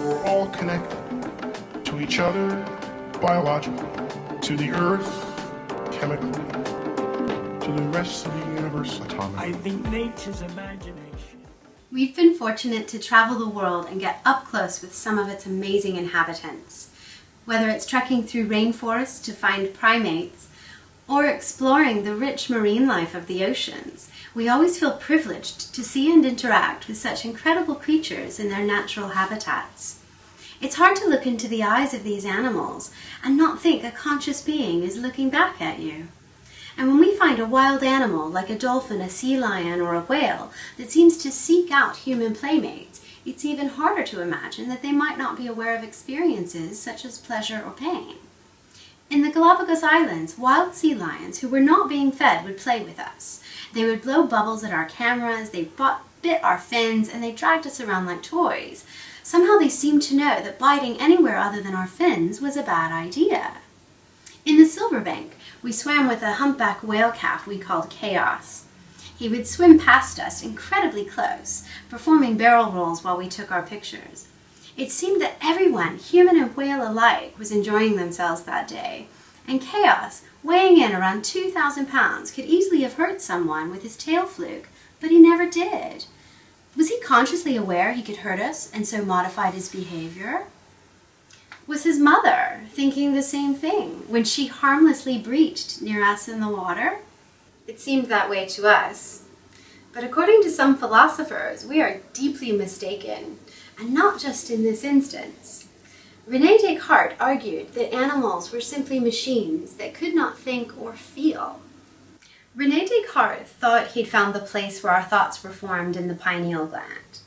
we're all connected to each other biologically, to the earth chemically, to the rest of the universe atomically. I think nature's imagination. We've been fortunate to travel the world and get up close with some of its amazing inhabitants. Whether it's trekking through rainforests to find primates, or exploring the rich marine life of the oceans, we always feel privileged to see and interact with such incredible creatures in their natural habitats. It's hard to look into the eyes of these animals and not think a conscious being is looking back at you. And when we find a wild animal like a dolphin, a sea lion, or a whale that seems to seek out human playmates, it's even harder to imagine that they might not be aware of experiences such as pleasure or pain. In the Galapagos Islands, wild sea lions who were not being fed would play with us. They would blow bubbles at our cameras, they bit our fins, and they dragged us around like toys. Somehow they seemed to know that biting anywhere other than our fins was a bad idea. In the Silverbank, we swam with a humpback whale calf we called Chaos. He would swim past us incredibly close, performing barrel rolls while we took our pictures. It seemed that everyone, human and whale alike, was enjoying themselves that day, and Chaos, weighing in around 2,000 pounds, could easily have hurt someone with his tail fluke, but he never did. Was he consciously aware he could hurt us and so modified his behavior? Was his mother thinking the same thing when she harmlessly breached near us in the water? It seemed that way to us. But according to some philosophers, we are deeply mistaken, and not just in this instance. René Descartes argued that animals were simply machines that could not think or feel. René Descartes thought he'd found the place where our thoughts were formed in the pineal gland.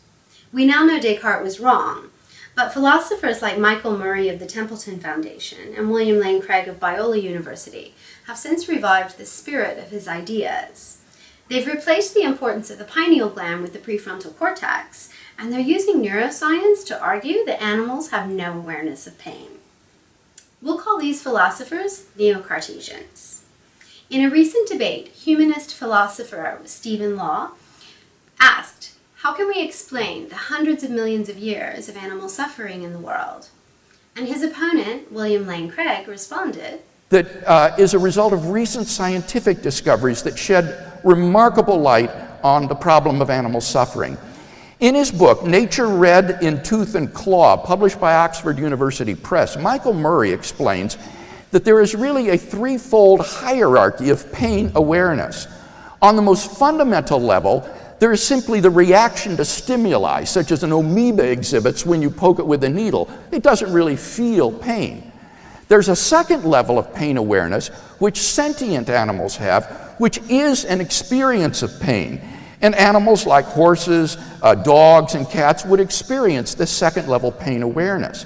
We now know Descartes was wrong, but philosophers like Michael Murray of the Templeton Foundation and William Lane Craig of Biola University have since revived the spirit of his ideas. They've replaced the importance of the pineal gland with the prefrontal cortex, and they're using neuroscience to argue that animals have no awareness of pain. We'll call these philosophers neo-Cartesians. In a recent debate, humanist philosopher Stephen Law asked, how can we explain the hundreds of millions of years of animal suffering in the world? And his opponent, William Lane Craig, responded, that is a result of recent scientific discoveries that shed remarkable light on the problem of animal suffering. In his book, Nature Read in Tooth and Claw, published by Oxford University Press, Michael Murray explains that there is really a threefold hierarchy of pain awareness. On the most fundamental level, there is simply the reaction to stimuli, such as an amoeba exhibits when you poke it with a needle. It doesn't really feel pain. There's a second level of pain awareness, which sentient animals have, which is an experience of pain. And animals like horses, dogs, and cats would experience this second level pain awareness.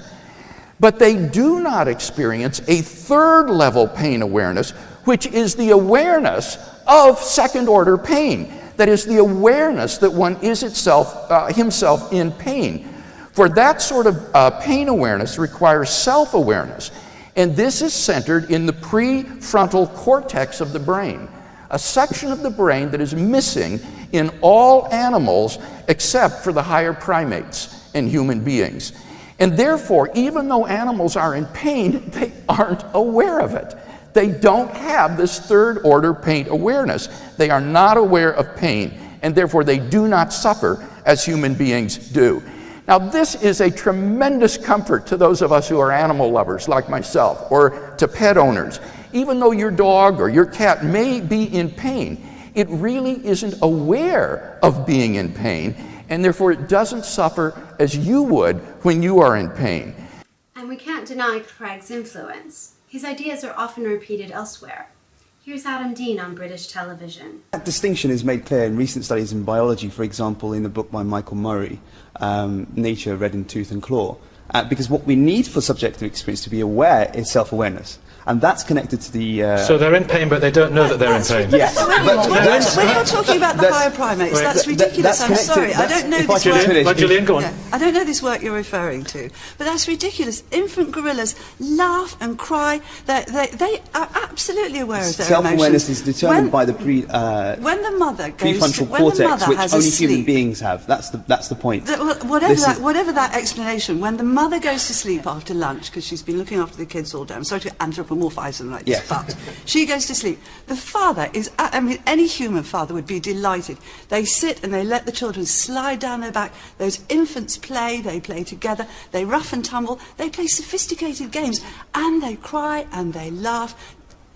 But they do not experience a third level pain awareness, which is the awareness of second order pain. That is the awareness that one is himself in pain. For that sort of pain awareness requires self-awareness. And this is centered in the prefrontal cortex of the brain, a section of the brain that is missing in all animals except for the higher primates and human beings. And therefore, even though animals are in pain, they aren't aware of it. They don't have this third order pain awareness. They are not aware of pain, and therefore they do not suffer as human beings do. Now, this is a tremendous comfort to those of us who are animal lovers like myself, or to pet owners. Even though your dog or your cat may be in pain, it really isn't aware of being in pain, and therefore it doesn't suffer as you would when you are in pain. And we can't deny Craig's influence. His ideas are often repeated elsewhere. Here's Adam Dean on British television. That distinction is made clear in recent studies in biology, for example, in the book by Michael Murray, Nature Read in Tooth and Claw. Because what we need for subjective experience to be aware is self-awareness. And that's connected to the... So they're in pain, but they don't know that they're in pain? Yes. When you're talking about the higher primates, that's ridiculous. I'm sorry. I don't know this work. Gillian, go on. Yeah, I don't know this work you're referring to, but that's ridiculous. Infant gorillas laugh and cry. They are absolutely aware of their emotions. Self-awareness is determined by the when the mother goes prefrontal when cortex, the mother which has only a human sleep, beings have. That's the point. Whatever that explanation, when the mother goes to sleep after lunch because she's been looking after the kids all day, I'm sorry to anthropomorphise them like this, but she goes to sleep. The father is, I mean, any human father would be delighted. They sit and they let the children slide down their back. Those infants play, they play together, they rough and tumble, they play sophisticated games, and they cry and they laugh.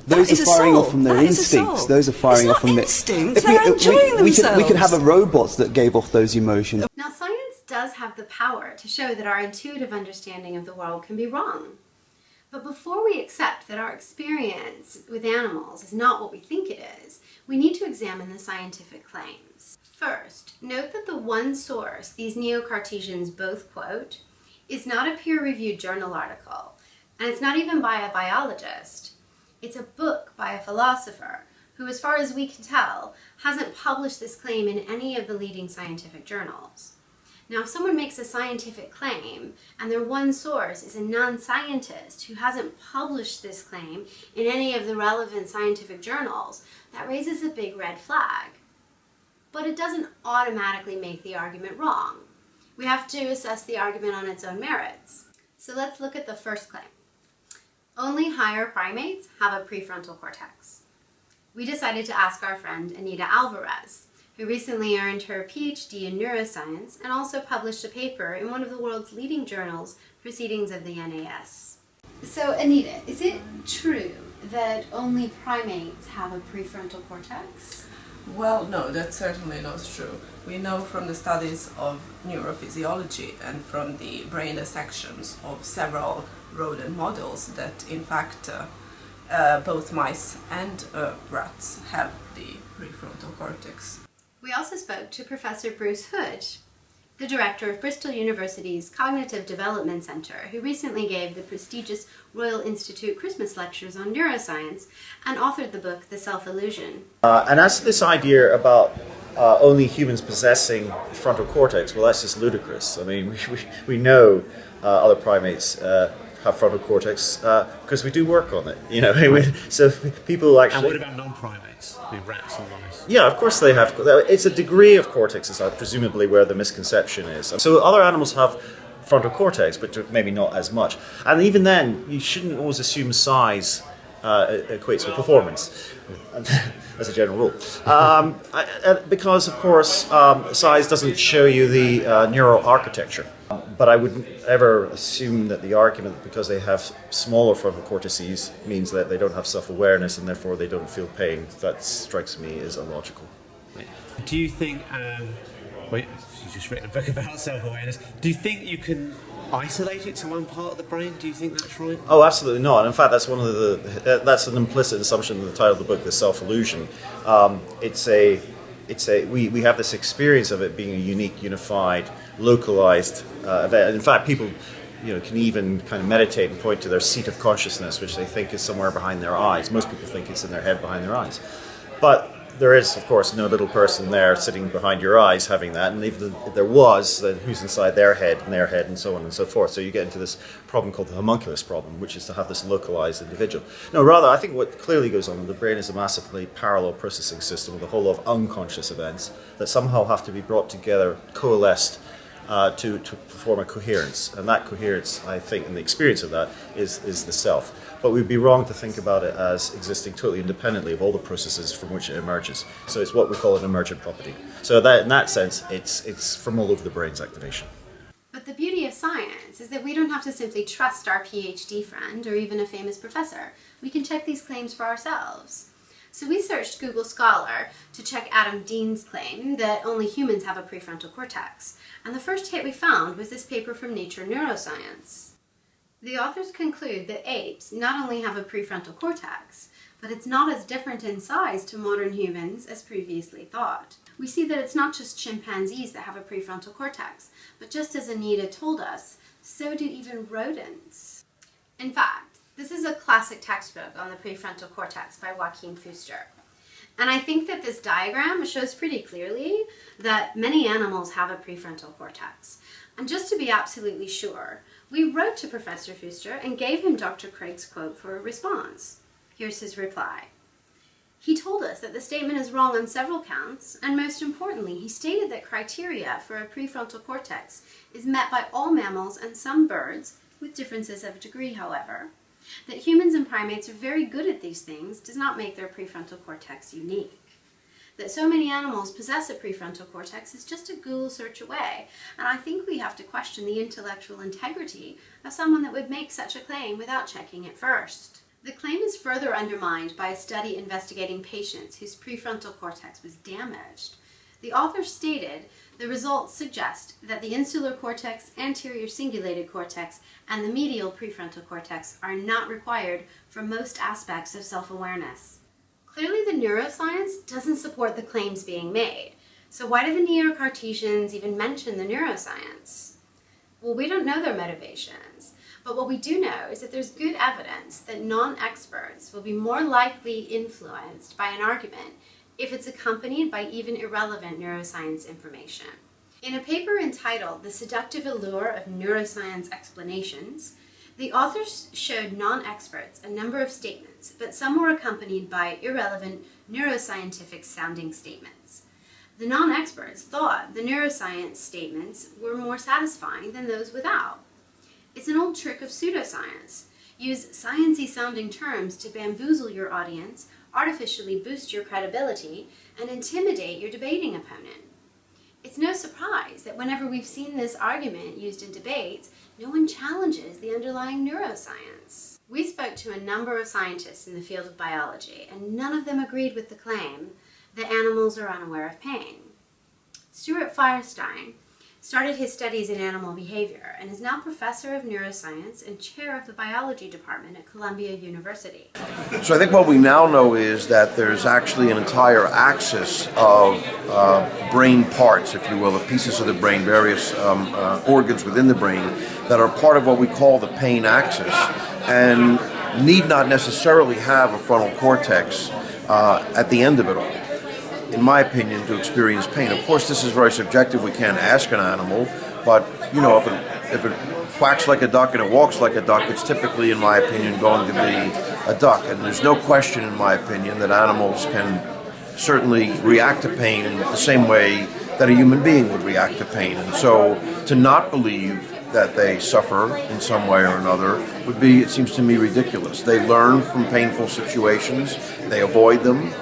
Those are firing off from their instincts. Those are firing off from their instincts. They're enjoying themselves. We could have a robot that gave off those emotions. Now, science does have the power to show that our intuitive understanding of the world can be wrong. But before we accept that our experience with animals is not what we think it is, we need to examine the scientific claims. First, note that the one source these neo-Cartesians both quote is not a peer-reviewed journal article, and it's not even by a biologist. It's a book by a philosopher who, as far as we can tell, hasn't published this claim in any of the leading scientific journals. Now, if someone makes a scientific claim and their one source is a non-scientist who hasn't published this claim in any of the relevant scientific journals, that raises a big red flag. But it doesn't automatically make the argument wrong. We have to assess the argument on its own merits. So let's look at the first claim. Only higher primates have a prefrontal cortex. We decided to ask our friend Anita Alvarez, who recently earned her PhD in neuroscience and also published a paper in one of the world's leading journals, Proceedings of the NAS. So Anita, is it true that only primates have a prefrontal cortex? Well, no, that's certainly not true. We know from the studies of neurophysiology and from the brain dissections of several rodent models that in fact both mice and rats have the prefrontal cortex. We also spoke to Professor Bruce Hood, the director of Bristol University's Cognitive Development Center, who recently gave the prestigious Royal Institute Christmas lectures on neuroscience and authored the book The Self-Illusion. And as to this idea about only humans possessing frontal cortex, well, that's just ludicrous. I mean, we know other primates have frontal cortex because we do work on it. You know, so people actually. And what about non-primates, the rats and mice? Yeah, of course they have. It's a degree of cortex is presumably where the misconception is. So other animals have frontal cortex, but maybe not as much. And even then, you shouldn't always assume size equates with performance, as a general rule. Because, of course, size doesn't show you the neural architecture. But I wouldn't ever assume that the argument that because they have smaller frontal cortices means that they don't have self-awareness and therefore they don't feel pain. That strikes me as illogical. Do you think, you've just written a book about self-awareness, do you think you can isolate it to one part of the brain? Do you think that's right? Oh, absolutely not. In fact, that's one of that's an implicit assumption in the title of the book, The Self-Illusion. We have this experience of it being a unique, unified, localized event. In fact, people can even kind of meditate and point to their seat of consciousness, which they think is somewhere behind their eyes. Most people think it's in their head behind their eyes. But there is, of course, no little person there sitting behind your eyes having that. And even if there was, then who's inside their head and so on and so forth. So you get into this problem called the homunculus problem, which is to have this localized individual. No, rather, I think what clearly goes on in the brain is a massively parallel processing system with a whole lot of unconscious events that somehow have to be brought together, coalesced, to form a coherence. And that coherence, I think, and the experience of that is the self. But we'd be wrong to think about it as existing totally independently of all the processes from which it emerges. So it's what we call an emergent property. So that, in that sense, it's from all over the brain's activation. But the beauty of science is that we don't have to simply trust our PhD friend or even a famous professor. We can check these claims for ourselves. So we searched Google Scholar to check Adam Dean's claim that only humans have a prefrontal cortex. And the first hit we found was this paper from Nature Neuroscience. The authors conclude that apes not only have a prefrontal cortex, but it's not as different in size to modern humans as previously thought. We see that it's not just chimpanzees that have a prefrontal cortex, but just as Anita told us, so do even rodents. In fact, This is a classic textbook on the prefrontal cortex by Joachim Fuster. And I think that this diagram shows pretty clearly that many animals have a prefrontal cortex. And just to be absolutely sure, we wrote to Professor Fuster and gave him Dr. Craig's quote for a response. Here's his reply. He told us that the statement is wrong on several counts, and most importantly, he stated that criteria for a prefrontal cortex is met by all mammals and some birds, with differences of degree, however. That humans and primates are very good at these things does not make their prefrontal cortex unique. That so many animals possess a prefrontal cortex is just a Google search away, and I think we have to question the intellectual integrity of someone that would make such a claim without checking it first. The claim is further undermined by a study investigating patients whose prefrontal cortex was damaged. The author stated, the results suggest that the insular cortex, anterior cingulated cortex, and the medial prefrontal cortex are not required for most aspects of self-awareness. Clearly the neuroscience doesn't support the claims being made. So why do the Neo-Cartesians even mention the neuroscience? Well, we don't know their motivations, but what we do know is that there's good evidence that non-experts will be more likely influenced by an argument if it's accompanied by even irrelevant neuroscience information. In a paper entitled The Seductive Allure of Neuroscience Explanations, the authors showed non-experts a number of statements, but some were accompanied by irrelevant neuroscientific sounding statements. The non-experts thought the neuroscience statements were more satisfying than those without. It's an old trick of pseudoscience. Use sciencey sounding terms to bamboozle your audience, artificially boost your credibility, and intimidate your debating opponent. It's no surprise that whenever we've seen this argument used in debates, no one challenges the underlying neuroscience. We spoke to a number of scientists in the field of biology, and none of them agreed with the claim that animals are unaware of pain. Stuart Firestein started his studies in animal behavior and is now professor of neuroscience and chair of the biology department at Columbia University. So I think what we now know is that there's actually an entire axis of brain parts, if you will, of pieces of the brain, various organs within the brain that are part of what we call the pain axis and need not necessarily have a frontal cortex at the end of it all, in my opinion, to experience pain. Of course, this is very subjective. We can't ask an animal, but you know, if it quacks like a duck and it walks like a duck, it's typically, in my opinion, going to be a duck. And there's no question, in my opinion, that animals can certainly react to pain in the same way that a human being would react to pain. And so, to not believe that they suffer in some way or another would be, it seems to me, ridiculous. They learn from painful situations. They avoid them.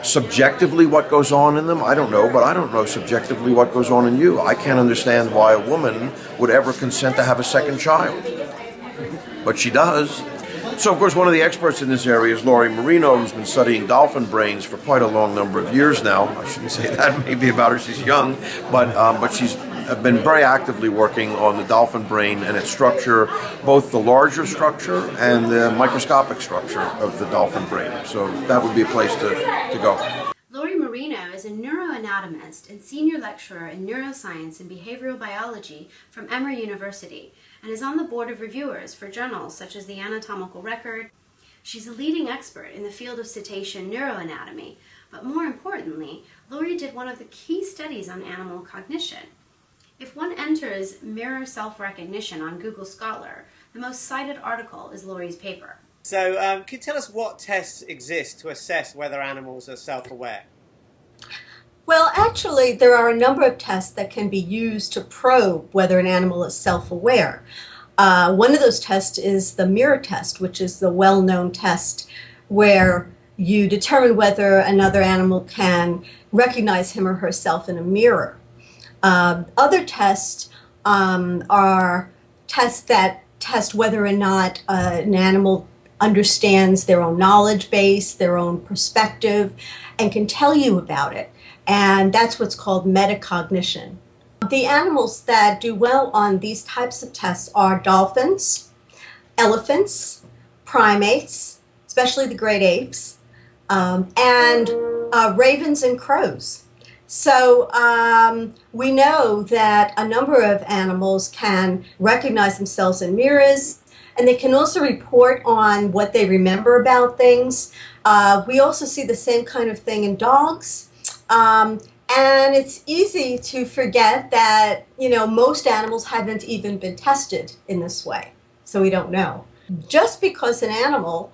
Subjectively what goes on in them, I don't know, but I don't know subjectively what goes on in you. I can't understand why a woman would ever consent to have a second child, but she does. So, of course, one of the experts in this area is Laurie Marino, who's been studying dolphin brains for quite a long number of years now. I shouldn't say that, maybe about her, she's young, but she's been very actively working on the dolphin brain and its structure, both the larger structure and the microscopic structure of the dolphin brain. So that would be a place to go. Laurie Marino is a neuroanatomist and senior lecturer in neuroscience and behavioral biology from Emory University and is on the board of reviewers for journals such as the Anatomical Record. She's a leading expert in the field of cetacean neuroanatomy, but more importantly, Laurie did one of the key studies on animal cognition. If one enters mirror self-recognition on Google Scholar, the most cited article is Laurie's paper. So, can you tell us what tests exist to assess whether animals are self-aware? Well, actually, there are a number of tests that can be used to probe whether an animal is self-aware. One of those tests is the mirror test, which is the well-known test where you determine whether another animal can recognize him or herself in a mirror. Other tests are tests that test whether or not an animal understands their own knowledge base, their own perspective, and can tell you about it. And that's what's called metacognition. The animals that do well on these types of tests are dolphins, elephants, primates, especially the great apes, and ravens and crows. So we know that a number of animals can recognize themselves in mirrors. and they can also report on what they remember about things. We also see the same kind of thing in dogs. And it's easy to forget that, most animals haven't even been tested in this way, so we don't know. Just because an animal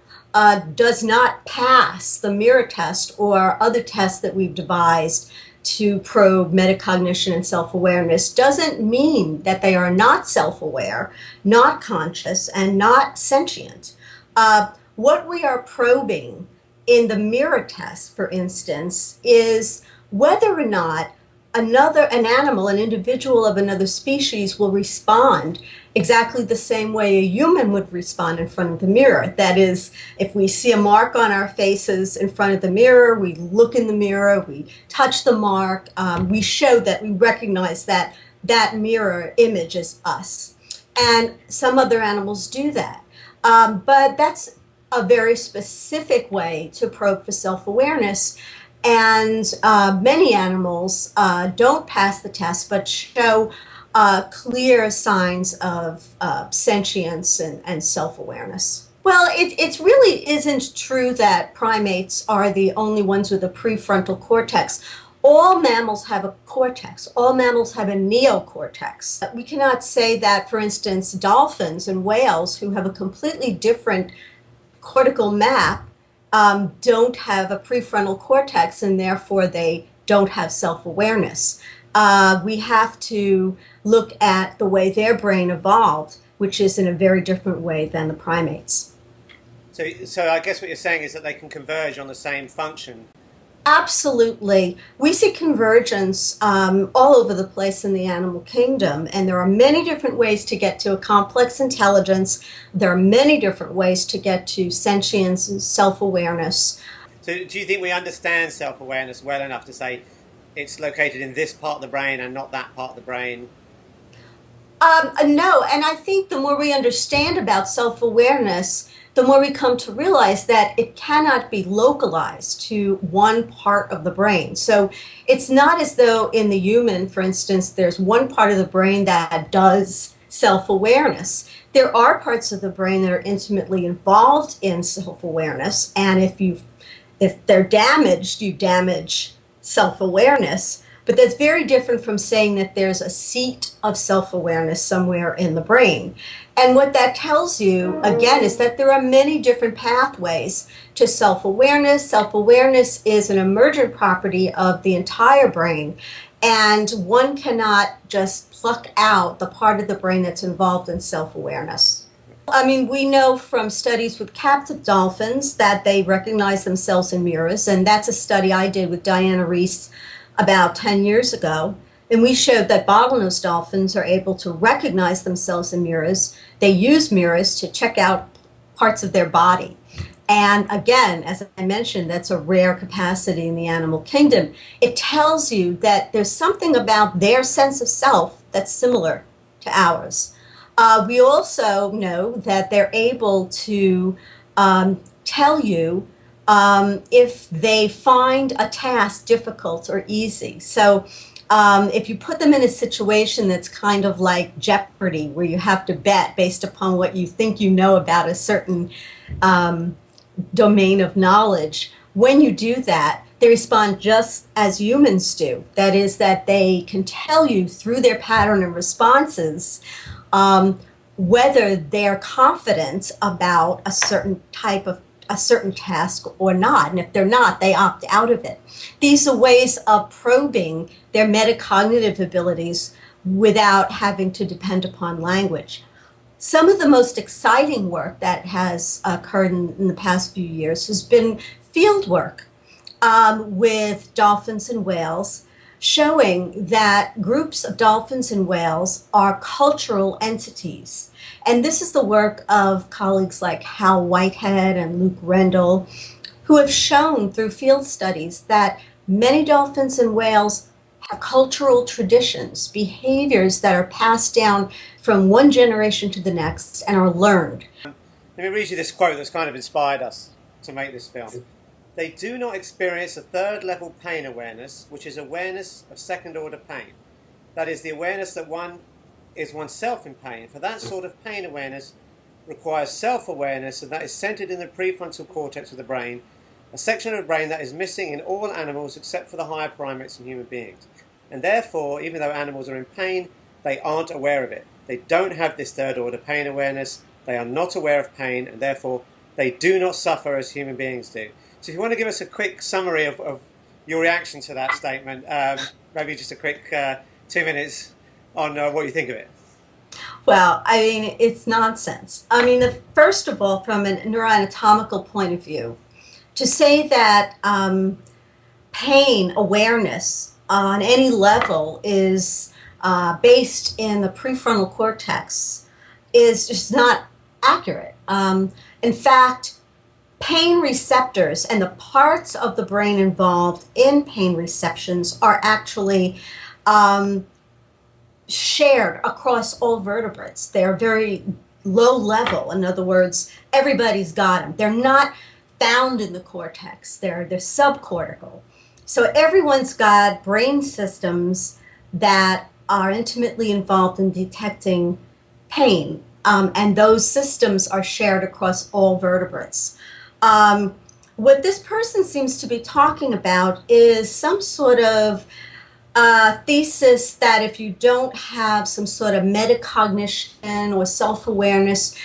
does not pass the mirror test or other tests that we've devised to probe metacognition and self-awareness doesn't mean that they are not self-aware, not conscious, and not sentient. What we are probing in the mirror test, for instance, is whether or not an animal, an individual of another species will respond exactly the same way a human would respond in front of the mirror. That is, if we see a mark on our faces in front of the mirror, we look in the mirror, we touch the mark, we show that we recognize that that mirror image is us. And some other animals do that. But that's a very specific way to probe for self-awareness. And many animals don't pass the test, but show clear signs of sentience and self-awareness. Well, it really isn't true that primates are the only ones with a prefrontal cortex. All mammals have a cortex. All mammals have a neocortex. We cannot say that, for instance, dolphins and whales, who have a completely different cortical map, don't have a prefrontal cortex, and therefore they don't have self-awareness. We have to look at the way their brain evolved, which is in a very different way than the primates. So I guess what you're saying is that they can converge on the same function. Absolutely. We see convergence all over the place in the animal kingdom, and there are many different ways to get to a complex intelligence. There are many different ways to get to sentience and self-awareness. So do you think we understand self-awareness well enough to say it's located in this part of the brain and not that part of the brain? No, and I think the more we understand about self-awareness, the more we come to realize that it cannot be localized to one part of the brain. So it's not as though in the human, for instance, there's one part of the brain that does self-awareness. There are parts of the brain that are intimately involved in self-awareness, and if they're damaged, you damage self-awareness. But that's very different from saying that there's a seat of self-awareness somewhere in the brain. And what that tells you, again, is that there are many different pathways to self-awareness. Self-awareness is an emergent property of the entire brain, and one cannot just pluck out the part of the brain that's involved in self-awareness. I mean, we know from studies with captive dolphins that they recognize themselves in mirrors, and that's a study I did with Diana Reese about 10 years ago. And we showed that bottlenose dolphins are able to recognize themselves in mirrors. They use mirrors to check out parts of their body. And again, as I mentioned, that's a rare capacity in the animal kingdom. It tells you that there's something about their sense of self that's similar to ours. We also know that they're able to tell you if they find a task difficult or easy. So if you put them in a situation that's kind of like Jeopardy, where you have to bet based upon what you think you know about a certain domain of knowledge, when you do that, they respond just as humans do. That is, that they can tell you through their pattern of responses whether they're confident about a certain task or not. And if they're not, they opt out of it. These are ways of probing their metacognitive abilities without having to depend upon language. Some of the most exciting work that has occurred in the past few years has been field work with dolphins and whales, showing that groups of dolphins and whales are cultural entities. And this is the work of colleagues like Hal Whitehead and Luke Rendell, who have shown through field studies that many dolphins and whales have cultural traditions, behaviors that are passed down from one generation to the next and are learned. Let me read you this quote that's kind of inspired us to make this film. They do not experience a third-level pain awareness, which is awareness of second-order pain. That is, the awareness that one is oneself in pain. For that sort of pain awareness, requires self-awareness, and that is centered in the prefrontal cortex of the brain, a section of the brain that is missing in all animals except for the higher primates and human beings. And therefore, even though animals are in pain, they aren't aware of it. They don't have this third-order pain awareness. They are not aware of pain, and therefore they do not suffer as human beings do. So if you want to give us a quick summary of your reaction to that statement, maybe just a quick 2 minutes on what you think of it. Well, I mean, it's nonsense. I mean, first of all, from a neuroanatomical point of view, to say that pain awareness on any level is based in the prefrontal cortex is just not accurate. In fact, pain receptors and the parts of the brain involved in pain receptions are actually shared across all vertebrates. They're very low level. In other words, everybody's got them. They're not found in the cortex. They're subcortical. So everyone's got brain systems that are intimately involved in detecting pain, and those systems are shared across all vertebrates. What this person seems to be talking about is some sort of thesis that if you don't have some sort of metacognition or self-awareness,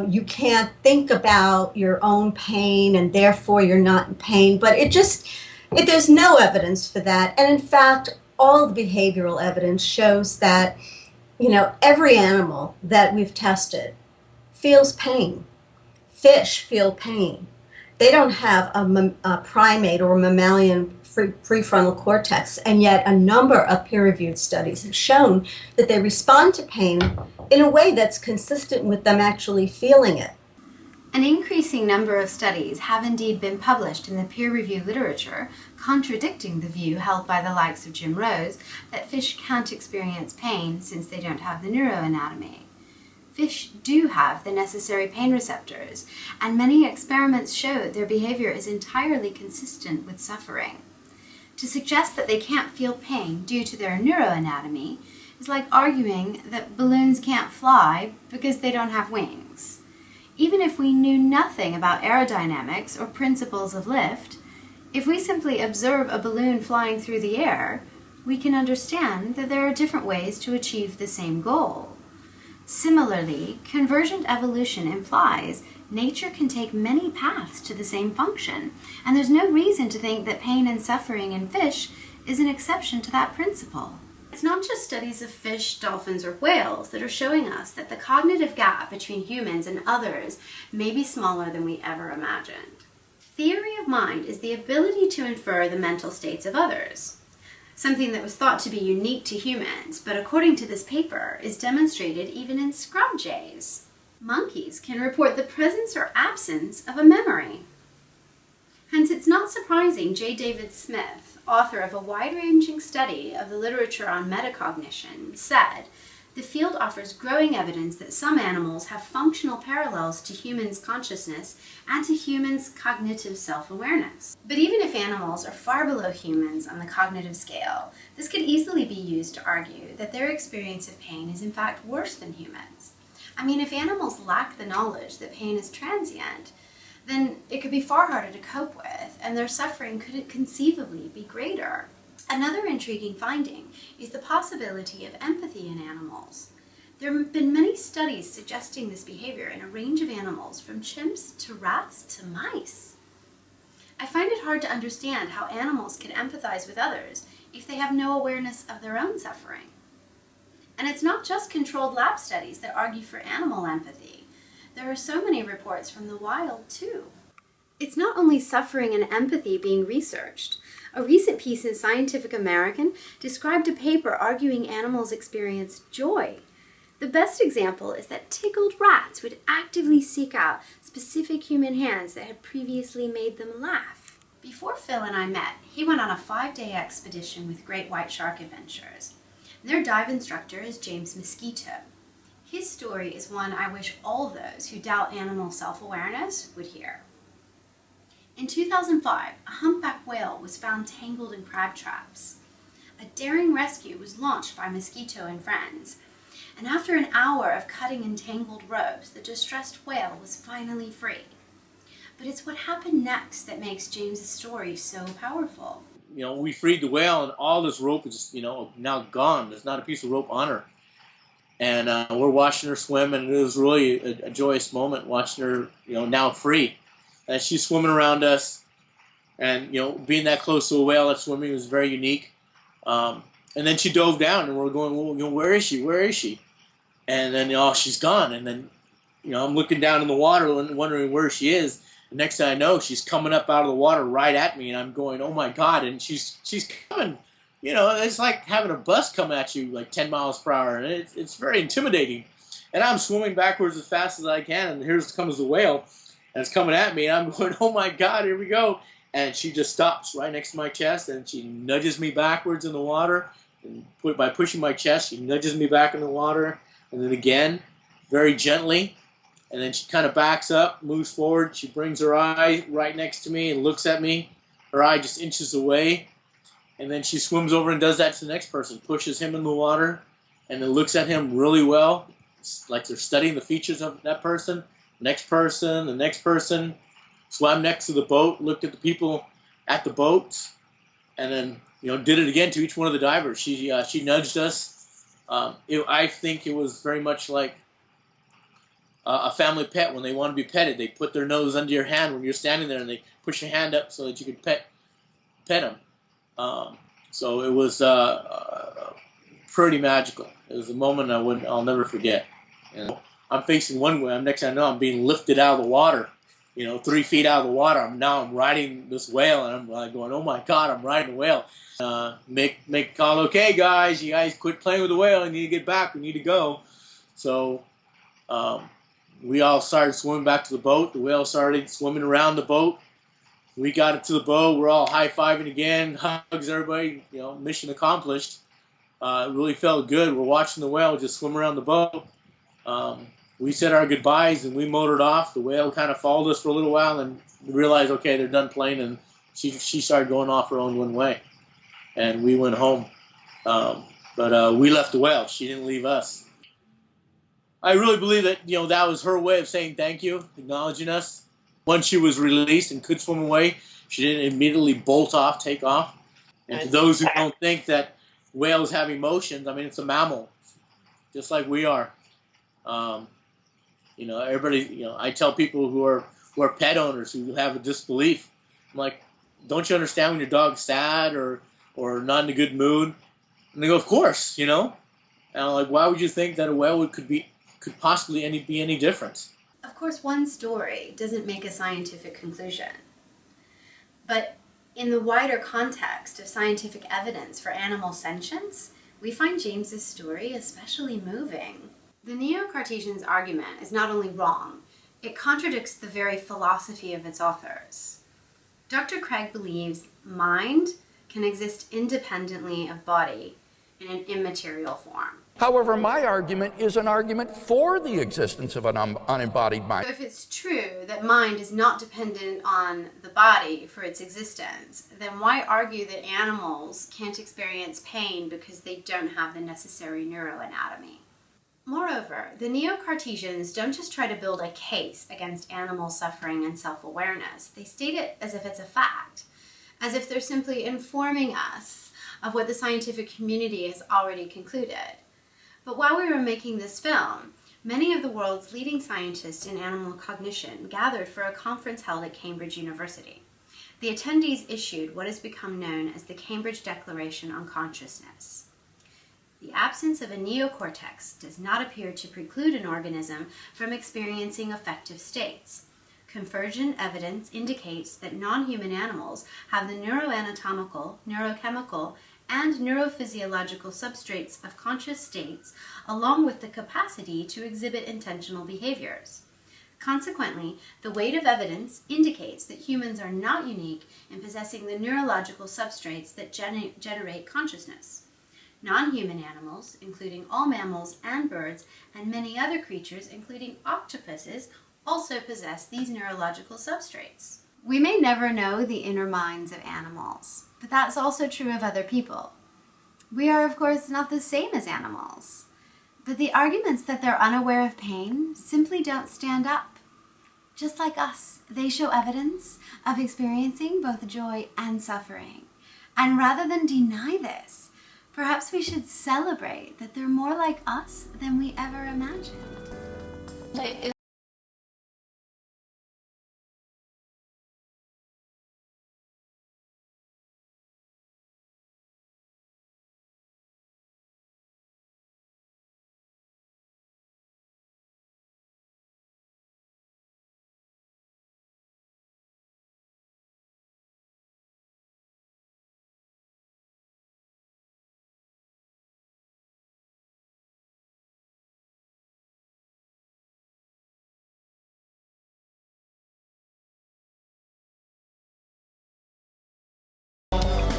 you can't think about your own pain and therefore you're not in pain. But there's no evidence for that. And in fact, all the behavioral evidence shows that, every animal that we've tested feels pain. Fish feel pain. They don't have a primate or mammalian prefrontal cortex, and yet a number of peer-reviewed studies have shown that they respond to pain in a way that's consistent with them actually feeling it. An increasing number of studies have indeed been published in the peer-reviewed literature contradicting the view held by the likes of Jim Rose that fish can't experience pain since they don't have the neuroanatomy. Fish do have the necessary pain receptors, and many experiments show their behavior is entirely consistent with suffering. To suggest that they can't feel pain due to their neuroanatomy is like arguing that balloons can't fly because they don't have wings. Even if we knew nothing about aerodynamics or principles of lift, if we simply observe a balloon flying through the air, we can understand that there are different ways to achieve the same goal. Similarly, convergent evolution implies nature can take many paths to the same function, and there's no reason to think that pain and suffering in fish is an exception to that principle. It's not just studies of fish, dolphins, or whales that are showing us that the cognitive gap between humans and others may be smaller than we ever imagined. Theory of mind is the ability to infer the mental states of others, something that was thought to be unique to humans, but according to this paper, is demonstrated even in scrub jays. Monkeys can report the presence or absence of a memory. Hence, it's not surprising J. David Smith, author of a wide-ranging study of the literature on metacognition, said, "The field offers growing evidence that some animals have functional parallels to humans' consciousness and to humans' cognitive self-awareness." But even if animals are far below humans on the cognitive scale, this could easily be used to argue that their experience of pain is in fact worse than humans. I mean, if animals lack the knowledge that pain is transient, then it could be far harder to cope with, and their suffering could conceivably be greater. Another intriguing finding is the possibility of empathy in animals. There have been many studies suggesting this behavior in a range of animals, from chimps to rats to mice. I find it hard to understand how animals can empathize with others if they have no awareness of their own suffering. And it's not just controlled lab studies that argue for animal empathy. There are so many reports from the wild, too. It's not only suffering and empathy being researched. A recent piece in Scientific American described a paper arguing animals experience joy. The best example is that tickled rats would actively seek out specific human hands that had previously made them laugh. Before Phil and I met, he went on a 5-day expedition with Great White Shark Adventures. Their dive instructor is James Mosquito. His story is one I wish all those who doubt animal self-awareness would hear. In 2005, a humpback whale was found tangled in crab traps. A daring rescue was launched by Mosquito and friends, And after an hour of cutting entangled ropes, the distressed whale was finally free. But it's what happened next that makes James's story so powerful. You know, we freed the whale, and all this rope is, you know, now gone. There's not a piece of rope on her. And we're watching her swim, and it was really a joyous moment watching her, you know, now free. And she's swimming around us, and, you know, being that close to a whale at swimming was very unique. And then she dove down, and we're going, well, you know, where is she? Where is she? And then, oh, she's gone. And then, you know, I'm looking down in the water and wondering where she is. The next thing I know, she's coming up out of the water right at me, and I'm going, oh my God! And she's coming. You know, it's like having a bus come at you like 10 miles per hour, and it's very intimidating. And I'm swimming backwards as fast as I can, and here comes the whale, and it's coming at me, and I'm going, oh my God, here we go! And she just stops right next to my chest, and she nudges me backwards in the water, and by pushing my chest, she nudges me back in the water, and then again, very gently. And then she kind of backs up, moves forward. She brings her eye right next to me and looks at me. Her eye just inches away. And then she swims over and does that to the next person, pushes him in the water, and then looks at him really well. It's like they're studying the features of that person. Next person, the next person. Swam next to the boat, looked at the people at the boat, and then, you know, did it again to each one of the divers. She nudged us. I think it was very much like a family pet. When they want to be petted, they put their nose under your hand when you're standing there, and they push your hand up so that you can pet them. So it was pretty magical. It was a moment I'll never forget. You know, I'm facing one way. Next thing I know, I'm being lifted out of the water. You know, 3 feet out of the water. I'm riding this whale, and I'm like going, oh my God, I'm riding a whale. Make a call, okay, guys, you guys quit playing with the whale. You need to get back. We need to go. So. We all started swimming back to the boat. The whale started swimming around the boat. We got it to the boat. We're all high-fiving again. Hugs everybody. You know, mission accomplished. It really felt good. We're watching the whale just swim around the boat. We said our goodbyes, and we motored off. The whale kind of followed us for a little while, and we realized, okay, they're done playing, and she started going off her own one way. And we went home. But we left the whale. She didn't leave us. I really believe that, you know, that was her way of saying thank you, acknowledging us. Once she was released and could swim away, she didn't immediately bolt off, take off. And to those who don't think that whales have emotions, I mean, it's a mammal, just like we are. You know, everybody, you know, I tell people who are pet owners who have a disbelief, I'm like, don't you understand when your dog's sad or not in a good mood? And they go, of course, you know. And I'm like, why would you think that a whale could possibly be any different? Of course, one story doesn't make a scientific conclusion. But in the wider context of scientific evidence for animal sentience, we find James's story especially moving. The Neo-Cartesians' argument is not only wrong, it contradicts the very philosophy of its authors. Dr. Craig believes mind can exist independently of body in an immaterial form. However, my argument is an argument for the existence of an unembodied mind. So if it's true that mind is not dependent on the body for its existence, then why argue that animals can't experience pain because they don't have the necessary neuroanatomy? Moreover, the Neo-Cartesians don't just try to build a case against animal suffering and self-awareness. They state it as if it's a fact, as if they're simply informing us of what the scientific community has already concluded. But while we were making this film, many of the world's leading scientists in animal cognition gathered for a conference held at Cambridge University. The attendees issued what has become known as the Cambridge Declaration on Consciousness. The absence of a neocortex does not appear to preclude an organism from experiencing affective states. Convergent evidence indicates that non-human animals have the neuroanatomical, neurochemical, and neurophysiological substrates of conscious states, along with the capacity to exhibit intentional behaviors. Consequently, the weight of evidence indicates that humans are not unique in possessing the neurological substrates that generate consciousness. Non-human animals, including all mammals and birds, and many other creatures, including octopuses, also possess these neurological substrates. We may never know the inner minds of animals, but that's also true of other people. We are, of course, not the same as animals. But the arguments that they're unaware of pain simply don't stand up. Just like us, they show evidence of experiencing both joy and suffering. And rather than deny this, perhaps we should celebrate that they're more like us than we ever imagined.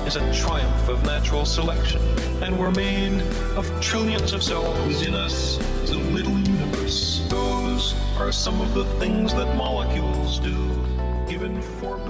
Is a triumph of natural selection, and we're made of trillions of cells. In us is a little universe. Those are some of the things that molecules do, given form.